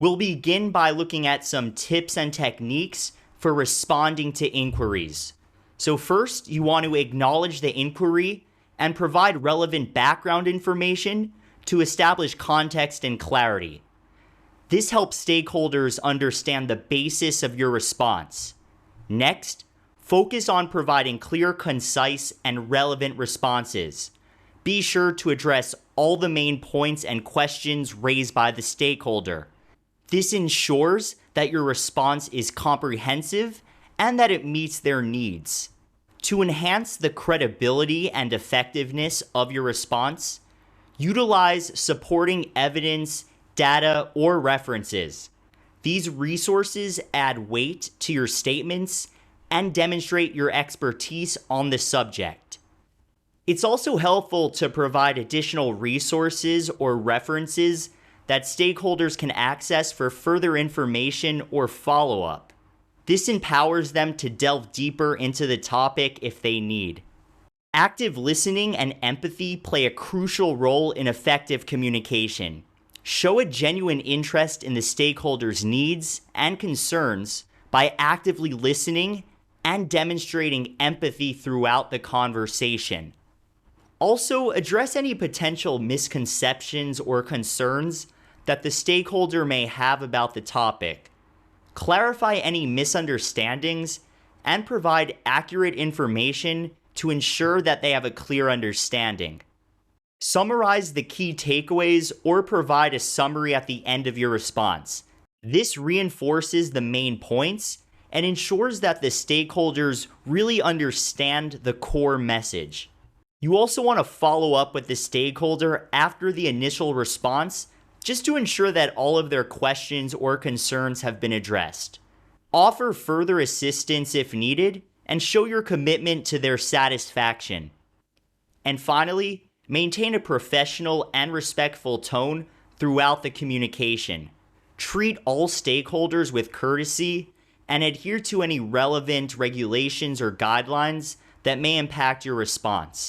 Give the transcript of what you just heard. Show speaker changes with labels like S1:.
S1: We'll begin by looking at some tips and techniques for responding to inquiries. So first, you want to acknowledge the inquiry and provide relevant background information to establish context and clarity. This helps stakeholders understand the basis of your response. Next, focus on providing clear, concise, and relevant responses. Be sure to address all the main points and questions raised by the stakeholder. This ensures that your response is comprehensive and that it meets their needs. To enhance the credibility and effectiveness of your response, utilize supporting evidence, data, or references. These resources add weight to your statements and demonstrate your expertise on the subject. It's also helpful to provide additional resources or references that stakeholders can access for further information or follow-up. This empowers them to delve deeper into the topic if they need. Active listening and empathy play a crucial role in effective communication. Show a genuine interest in the stakeholder's needs and concerns by actively listening and demonstrating empathy throughout the conversation. Also, address any potential misconceptions or concerns that the stakeholder may have about the topic. Clarify any misunderstandings and provide accurate information to ensure that they have a clear understanding. Summarize the key takeaways or provide a summary at the end of your response. This reinforces the main points and ensures that the stakeholders really understand the core message. You also want to follow up with the stakeholder after the initial response just to ensure that all of their questions or concerns have been addressed. Offer further assistance if needed and show your commitment to their satisfaction. And finally, maintain a professional and respectful tone throughout the communication. Treat all stakeholders with courtesy and adhere to any relevant regulations or guidelines that may impact your response.